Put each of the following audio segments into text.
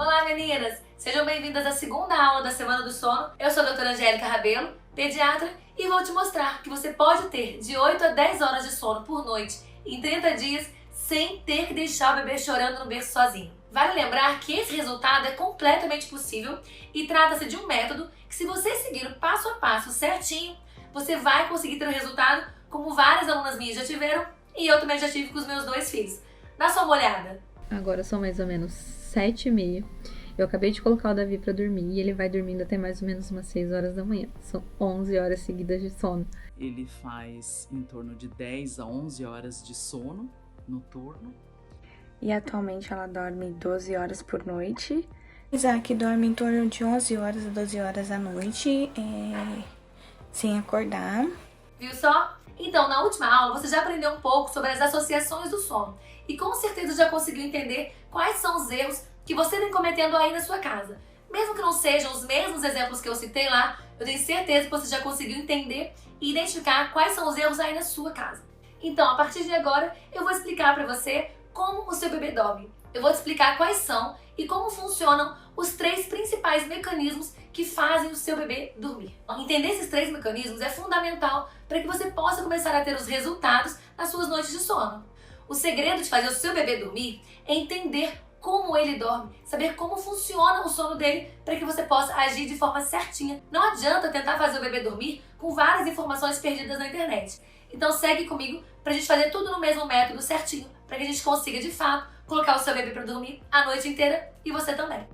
Olá meninas! Sejam bem-vindas à segunda aula da Semana do Sono. Eu sou a doutora Angélica Rabelo, pediatra, e vou te mostrar que você pode ter de 8 a 10 horas de sono por noite em 30 dias sem ter que deixar o bebê chorando no berço sozinho. Vale lembrar que esse resultado é completamente possível e trata-se de um método que, se você seguir o passo a passo certinho, você vai conseguir ter um resultado como várias alunas minhas já tiveram e eu também já tive com os meus 2 filhos. Dá só uma olhada. Agora são mais ou menos 7h30. Eu acabei de colocar o Davi pra dormir e ele vai dormindo até mais ou menos umas 6 horas da manhã. São 11 horas seguidas de sono. Ele faz em torno de 10 a 11 horas de sono noturno. E atualmente ela dorme 12 horas por noite. Isaac dorme em torno de 11 horas a 12 horas à noite, sem acordar. Viu só? Então, na última aula, você já aprendeu um pouco sobre as associações do sono. E com certeza já conseguiu entender quais são os erros que você vem cometendo aí na sua casa. Mesmo que não sejam os mesmos exemplos que eu citei lá, eu tenho certeza que você já conseguiu entender e identificar quais são os erros aí na sua casa. Então, a partir de agora, eu vou explicar para você como o seu bebê dorme. Eu vou te explicar quais são e como funcionam os 3 principais mecanismos que fazem o seu bebê dormir. Entender esses 3 mecanismos é fundamental para que você possa começar a ter os resultados nas suas noites de sono. O segredo de fazer o seu bebê dormir é entender como ele dorme, saber como funciona o sono dele para que você possa agir de forma certinha. Não adianta tentar fazer o bebê dormir com várias informações perdidas na internet. Então segue comigo para a gente fazer tudo no mesmo método certinho, para que a gente consiga de fato colocar o seu bebê para dormir a noite inteira e você também.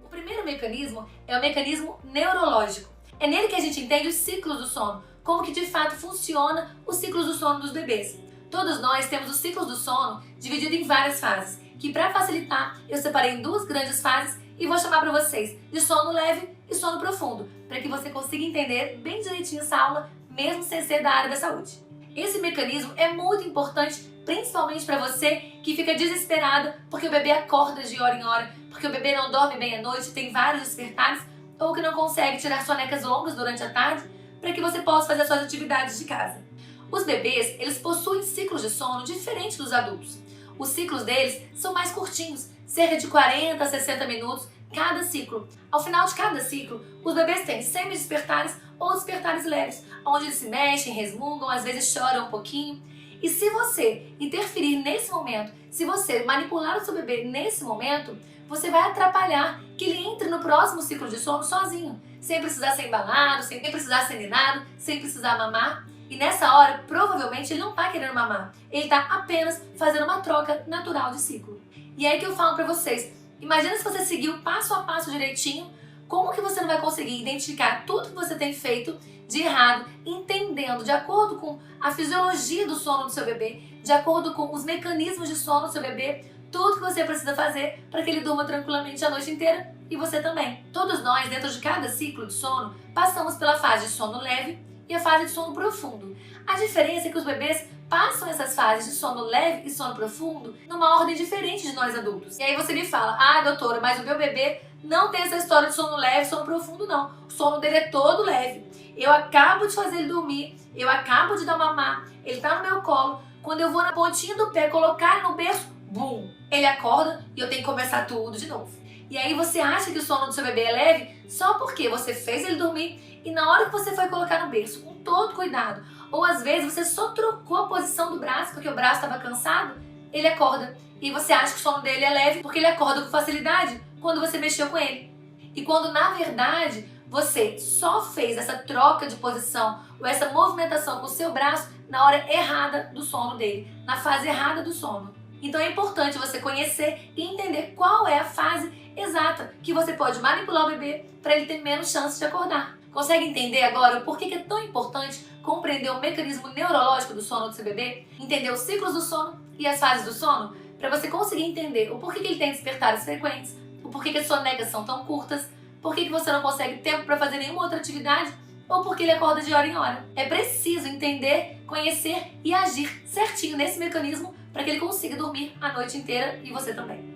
O primeiro mecanismo é o mecanismo neurológico. É nele que a gente entende os ciclos do sono, como que de fato funciona os ciclos do sono dos bebês. Todos nós temos os ciclos do sono dividido em várias fases, que para facilitar eu separei em 2 grandes fases e vou chamar para vocês de sono leve e sono profundo, para que você consiga entender bem direitinho essa aula, mesmo sem ser da área da saúde. Esse mecanismo é muito importante, principalmente para você que fica desesperada porque o bebê acorda de hora em hora, porque o bebê não dorme bem à noite, tem vários despertares, ou que não consegue tirar sonecas longas durante a tarde, para que você possa fazer as suas atividades de casa. Os bebês, eles possuem ciclos de sono diferentes dos adultos. Os ciclos deles são mais curtinhos, cerca de 40 a 60 minutos cada ciclo. Ao final de cada ciclo, os bebês têm semi-despertares ou despertares leves, onde eles se mexem, resmungam, às vezes choram um pouquinho. E se você interferir nesse momento, se você manipular o seu bebê nesse momento, você vai atrapalhar que ele entre no próximo ciclo de sono sozinho, sem precisar ser embalado, sem precisar ser ninado, sem precisar mamar. E nessa hora, provavelmente, ele não está querendo mamar. Ele está apenas fazendo uma troca natural de ciclo. E é aí que eu falo para vocês, imagina se você seguir o passo a passo direitinho, como que você não vai conseguir identificar tudo que você tem feito de errado, entendendo de acordo com a fisiologia do sono do seu bebê, de acordo com os mecanismos de sono do seu bebê, tudo que você precisa fazer para que ele durma tranquilamente a noite inteira e você também. Todos nós, dentro de cada ciclo de sono, passamos pela fase de sono leve e a fase de sono profundo. A diferença é que os bebês passam essas fases de sono leve e sono profundo numa ordem diferente de nós adultos. E aí você me fala, doutora, mas o meu bebê não tem essa história de sono leve e sono profundo não. O sono dele é todo leve. Eu acabo de fazer ele dormir, eu acabo de dar mamar, ele tá no meu colo, quando eu vou na pontinha do pé colocar ele no berço, bum, ele acorda e eu tenho que começar tudo de novo. E aí você acha que o sono do seu bebê é leve só porque você fez ele dormir e na hora que você foi colocar no berço, com todo cuidado, ou às vezes você só trocou a posição do braço porque o braço estava cansado, ele acorda. E você acha que o sono dele é leve porque ele acorda com facilidade quando você mexeu com ele. E quando na verdade você só fez essa troca de posição ou essa movimentação com o seu braço na hora errada do sono dele, na fase errada do sono. Então é importante você conhecer e entender qual é a fase exata que você pode manipular o bebê para ele ter menos chance de acordar. Consegue entender agora o porquê que é tão importante compreender o mecanismo neurológico do sono do seu bebê? Entender os ciclos do sono e as fases do sono? Para você conseguir entender o porquê que ele tem despertares frequentes, o porquê que as sonecas são tão curtas, porquê que você não consegue tempo para fazer nenhuma outra atividade ou porque ele acorda de hora em hora. É preciso entender, conhecer e agir certinho nesse mecanismo para que ele consiga dormir a noite inteira e você também.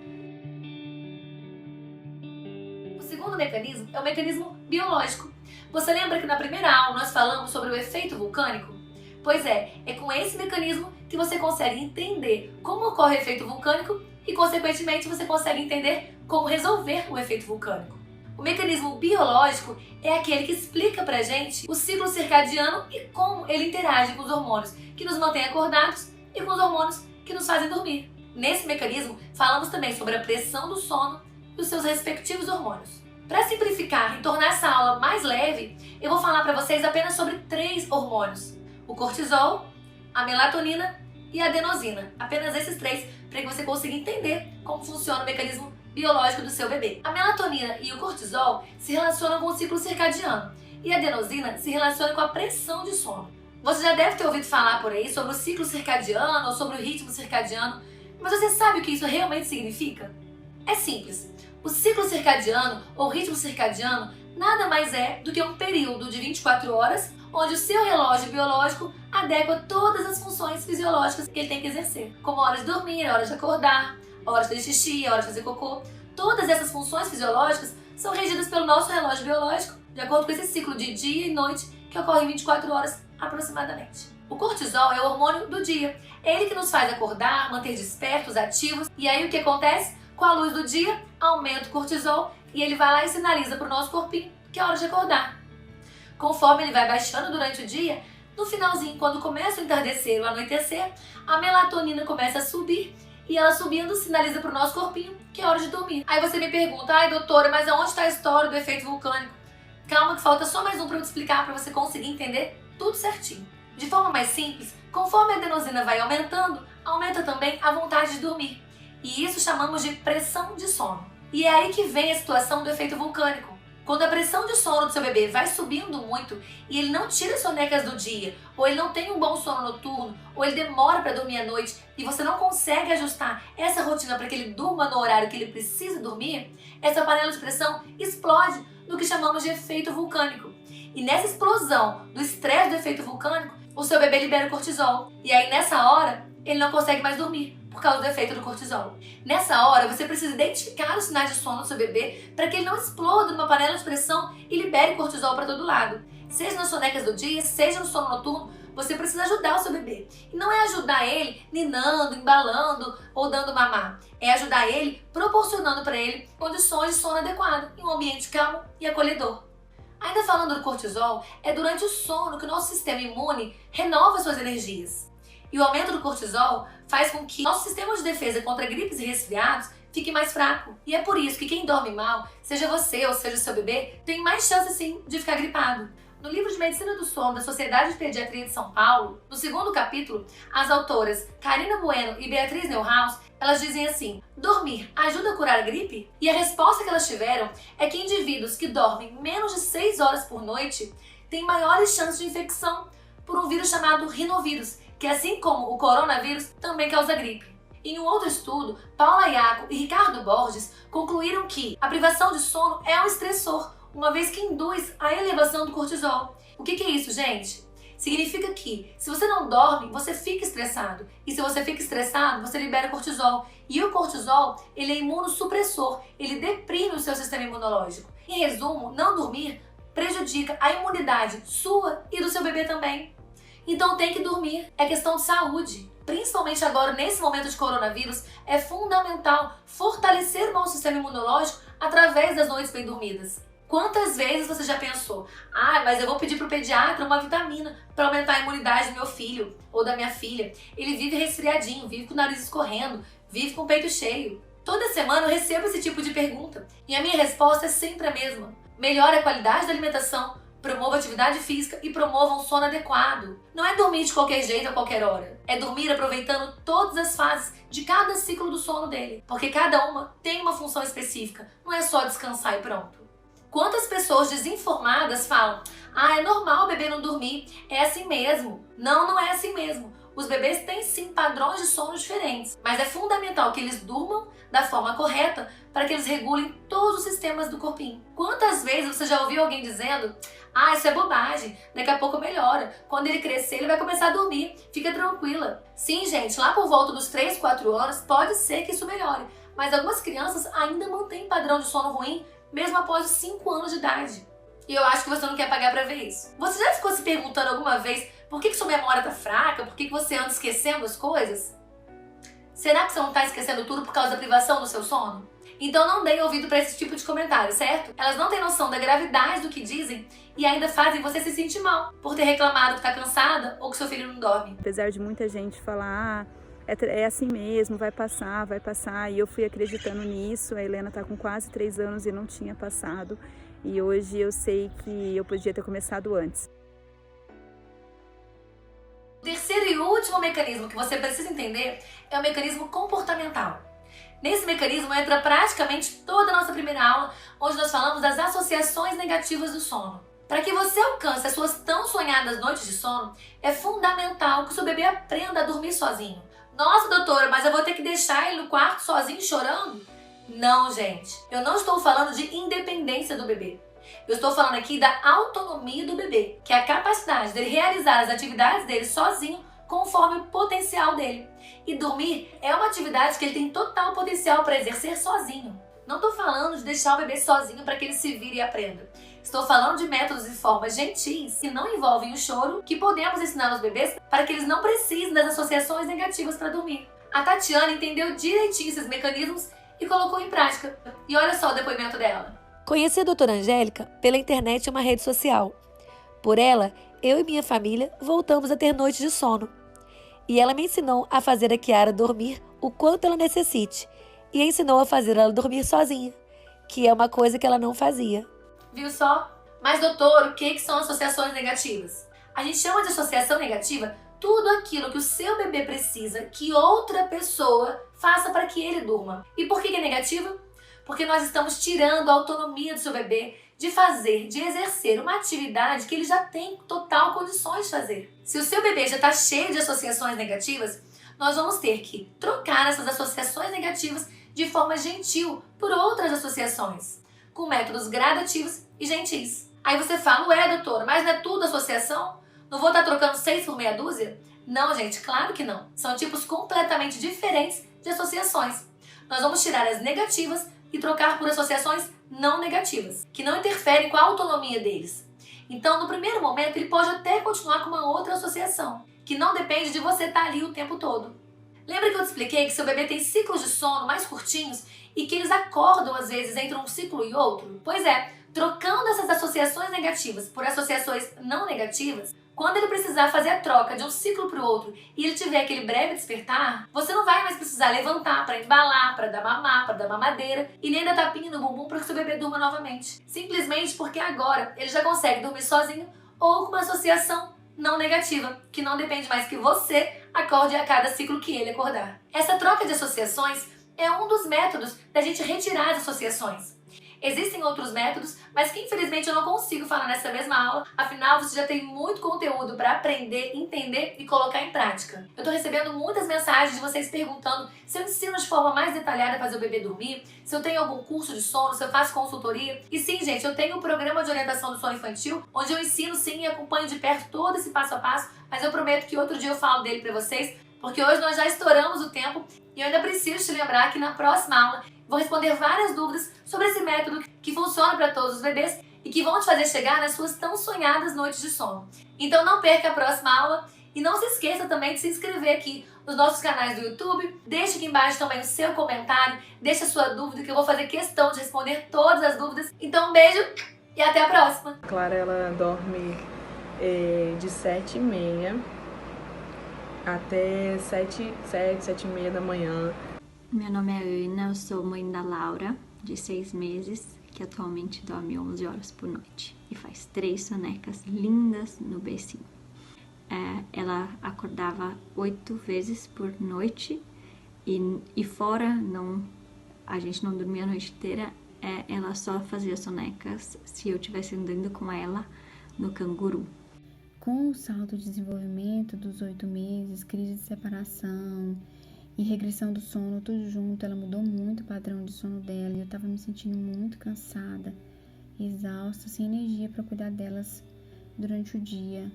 O segundo mecanismo é o mecanismo biológico. Você lembra que na primeira aula nós falamos sobre o efeito vulcânico? Pois é com esse mecanismo que você consegue entender como ocorre o efeito vulcânico e, consequentemente, você consegue entender como resolver o efeito vulcânico. O mecanismo biológico é aquele que explica pra gente o ciclo circadiano e como ele interage com os hormônios que nos mantêm acordados e com os hormônios que nos fazem dormir. Nesse mecanismo, falamos também sobre a pressão do sono e os seus respectivos hormônios. Para simplificar e tornar essa aula mais leve, eu vou falar para vocês apenas sobre 3 hormônios: o cortisol, a melatonina e a adenosina. Apenas esses 3 para que você consiga entender como funciona o mecanismo biológico do seu bebê. A melatonina e o cortisol se relacionam com o ciclo circadiano e a adenosina se relaciona com a pressão de sono. Você já deve ter ouvido falar por aí sobre o ciclo circadiano ou sobre o ritmo circadiano, mas você sabe o que isso realmente significa? É simples. O ciclo circadiano ou ritmo circadiano nada mais é do que um período de 24 horas onde o seu relógio biológico adequa todas as funções fisiológicas que ele tem que exercer, como a hora de dormir, a hora de acordar, a hora de fazer xixi, a hora de fazer cocô. Todas essas funções fisiológicas são regidas pelo nosso relógio biológico, de acordo com esse ciclo de dia e noite que ocorre em 24 horas aproximadamente. O cortisol é o hormônio do dia. É ele que nos faz acordar, manter despertos, ativos. E aí o que acontece? Com a luz do dia, aumenta o cortisol e ele vai lá e sinaliza para o nosso corpinho que é hora de acordar. Conforme ele vai baixando durante o dia, no finalzinho, quando começa o entardecer ou anoitecer, a melatonina começa a subir e ela subindo sinaliza para o nosso corpinho que é hora de dormir. Aí você me pergunta: ai doutora, mas aonde está a história do efeito vulcânico? Calma que falta só mais um para eu te explicar para você conseguir entender tudo certinho. De forma mais simples, conforme a adenosina vai aumentando, aumenta também a vontade de dormir. E isso chamamos de pressão de sono. E é aí que vem a situação do efeito vulcânico. Quando a pressão de sono do seu bebê vai subindo muito e ele não tira sonecas do dia, ou ele não tem um bom sono noturno, ou ele demora para dormir à noite e você não consegue ajustar essa rotina para que ele durma no horário que ele precisa dormir, essa panela de pressão explode no que chamamos de efeito vulcânico. E nessa explosão do estresse do efeito vulcânico, o seu bebê libera o cortisol. E aí nessa hora, ele não consegue mais dormir por causa do efeito do cortisol. Nessa hora, você precisa identificar os sinais de sono do seu bebê para que ele não exploda numa panela de pressão e libere cortisol para todo lado. Seja nas sonecas do dia, seja no sono noturno, você precisa ajudar o seu bebê. E não é ajudar ele ninando, embalando ou dando mamar. É ajudar ele proporcionando para ele condições de sono adequado em um ambiente calmo e acolhedor. Ainda falando do cortisol, é durante o sono que o nosso sistema imune renova suas energias. E o aumento do cortisol faz com que nosso sistema de defesa contra gripes e resfriados fique mais fraco. E é por isso que quem dorme mal, seja você ou seja o seu bebê, tem mais chance sim de ficar gripado. No livro de Medicina do Sono da Sociedade de Pediatria de São Paulo, no 2º capítulo, as autoras Karina Bueno e Beatriz Neuhaus, elas dizem assim: dormir ajuda a curar a gripe? E a resposta que elas tiveram é que indivíduos que dormem menos de 6 horas por noite têm maiores chances de infecção por um vírus chamado rinovírus, que assim como o coronavírus também causa gripe. Em um outro estudo, Paula Iaco e Ricardo Borges concluíram que a privação de sono é um estressor, uma vez que induz a elevação do cortisol. O que é isso, gente? Significa que, se você não dorme, você fica estressado. E se você fica estressado, você libera cortisol. E o cortisol, ele é imunossupressor, ele deprime o seu sistema imunológico. Em resumo, não dormir prejudica a imunidade sua e do seu bebê também. Então tem que dormir, é questão de saúde. Principalmente agora, nesse momento de coronavírus, é fundamental fortalecer o nosso sistema imunológico através das noites bem dormidas. Quantas vezes você já pensou: mas eu vou pedir pro pediatra uma vitamina para aumentar a imunidade do meu filho ou da minha filha. Ele vive resfriadinho, vive com o nariz escorrendo, vive com o peito cheio. Toda semana eu recebo esse tipo de pergunta e a minha resposta é sempre a mesma: melhore a qualidade da alimentação, promova atividade física e promova um sono adequado. Não é dormir de qualquer jeito a qualquer hora. É dormir aproveitando todas as fases de cada ciclo do sono dele. Porque cada uma tem uma função específica. Não é só descansar e pronto. Quantas pessoas desinformadas falam: é normal o bebê não dormir, é assim mesmo. Não, não é assim mesmo. Os bebês têm sim padrões de sono diferentes, mas é fundamental que eles durmam da forma correta para que eles regulem todos os sistemas do corpinho. Quantas vezes você já ouviu alguém dizendo: isso é bobagem, daqui a pouco melhora, quando ele crescer ele vai começar a dormir, fica tranquila. Sim, gente, lá por volta dos 3, 4 anos pode ser que isso melhore, mas algumas crianças ainda mantêm padrão de sono ruim mesmo após os 5 anos de idade. E eu acho que você não quer pagar pra ver isso. Você já ficou se perguntando alguma vez por que sua memória tá fraca? Por que você anda esquecendo as coisas? Será que você não tá esquecendo tudo por causa da privação do seu sono? Então não deem ouvido para esse tipo de comentário, certo? Elas não têm noção da gravidade do que dizem e ainda fazem você se sentir mal por ter reclamado que tá cansada ou que seu filho não dorme. Apesar de muita gente falar, é assim mesmo, vai passar, e eu fui acreditando nisso. A Helena tá com quase 3 anos e não tinha passado, e hoje eu sei que eu podia ter começado antes. O terceiro e último mecanismo que você precisa entender é o mecanismo comportamental. Nesse mecanismo entra praticamente toda a nossa primeira aula, onde nós falamos das associações negativas do sono. Para que você alcance as suas tão sonhadas noites de sono, é fundamental que o seu bebê aprenda a dormir sozinho. Nossa, doutora, mas eu vou ter que deixar ele no quarto sozinho chorando? Não, gente. Eu não estou falando de independência do bebê. Eu estou falando aqui da autonomia do bebê, que é a capacidade dele realizar as atividades dele sozinho conforme o potencial dele. E dormir é uma atividade que ele tem total potencial para exercer sozinho. Não estou falando de deixar o bebê sozinho para que ele se vire e aprenda. Estou falando de métodos e formas gentis que não envolvem o choro, que podemos ensinar aos bebês para que eles não precisem das associações negativas para dormir. A Tatiana entendeu direitinho esses mecanismos e colocou em prática. E olha só o depoimento dela. Conheci a doutora Angélica pela internet em uma rede social. Por ela, eu e minha família voltamos a ter noites de sono. E ela me ensinou a fazer a Kiara dormir o quanto ela necessite. E ensinou a fazer ela dormir sozinha, que é uma coisa que ela não fazia. Viu só? Mas doutor, o que são associações negativas? A gente chama de associação negativa tudo aquilo que o seu bebê precisa que outra pessoa faça para que ele durma. E por que é negativo? Porque nós estamos tirando a autonomia do seu bebê de fazer, de exercer uma atividade que ele já tem total condições de fazer. Se o seu bebê já está cheio de associações negativas, nós vamos ter que trocar essas associações negativas de forma gentil por outras associações, com métodos gradativos e gentis. Aí você fala, ué, doutora, mas não é tudo associação? Não vou estar trocando 6 por meia dúzia? Não, gente, claro que não. São tipos completamente diferentes de associações. Nós vamos tirar as negativas e trocar por associações não negativas, que não interferem com a autonomia deles. Então, no primeiro momento, ele pode até continuar com uma outra associação, que não depende de você estar ali o tempo todo. Lembra que eu te expliquei que seu bebê tem ciclos de sono mais curtinhos e que eles acordam, às vezes, entre um ciclo e outro? Pois é, trocando essas associações negativas por associações não negativas, quando ele precisar fazer a troca de um ciclo para o outro e ele tiver aquele breve despertar, você não vai mais precisar levantar para embalar, para dar mamar, para dar mamadeira e nem dar tapinha no bumbum para que seu bebê durma novamente. Simplesmente porque agora ele já consegue dormir sozinho ou com uma associação não negativa, que não depende mais que você acorde a cada ciclo que ele acordar. Essa troca de associações é um dos métodos da gente retirar as associações. Existem outros métodos, mas que infelizmente eu não consigo falar nessa mesma aula, afinal você já tem muito conteúdo para aprender, entender e colocar em prática. Eu tô recebendo muitas mensagens de vocês perguntando se eu ensino de forma mais detalhada a fazer o bebê dormir, se eu tenho algum curso de sono, se eu faço consultoria. E sim, gente, eu tenho um programa de orientação do sono infantil, onde eu ensino sim e acompanho de perto todo esse passo a passo, mas eu prometo que outro dia eu falo dele para vocês, porque hoje nós já estouramos o tempo e eu ainda preciso te lembrar que na próxima aula vou responder várias dúvidas sobre esse método que funciona para todos os bebês e que vão te fazer chegar nas suas tão sonhadas noites de sono. Então não perca a próxima aula e não se esqueça também de se inscrever aqui nos nossos canais do YouTube. Deixe aqui embaixo também o seu comentário, deixe a sua dúvida que eu vou fazer questão de responder todas as dúvidas. Então um beijo e até a próxima! A Clara, ela dorme de 7h30 até 7h30 da manhã. Meu nome é Ana, eu sou mãe da Laura, de 6 meses, que atualmente dorme 11 horas por noite e faz 3 sonecas lindas no becinho. Ela acordava 8 vezes por noite e fora, a gente não dormia a noite inteira, ela só fazia sonecas se eu estivesse andando com ela no canguru. Com o salto de desenvolvimento dos 8 meses, crise de separação e regressão do sono, tudo junto, ela mudou muito o padrão de sono dela e eu tava me sentindo muito cansada, exausta, sem energia para cuidar delas durante o dia.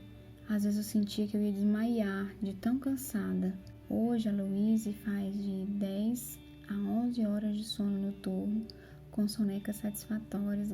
Às vezes eu sentia que eu ia desmaiar de tão cansada. Hoje a Louise faz de 10 a 11 horas de sono noturno, com sonecas satisfatórias.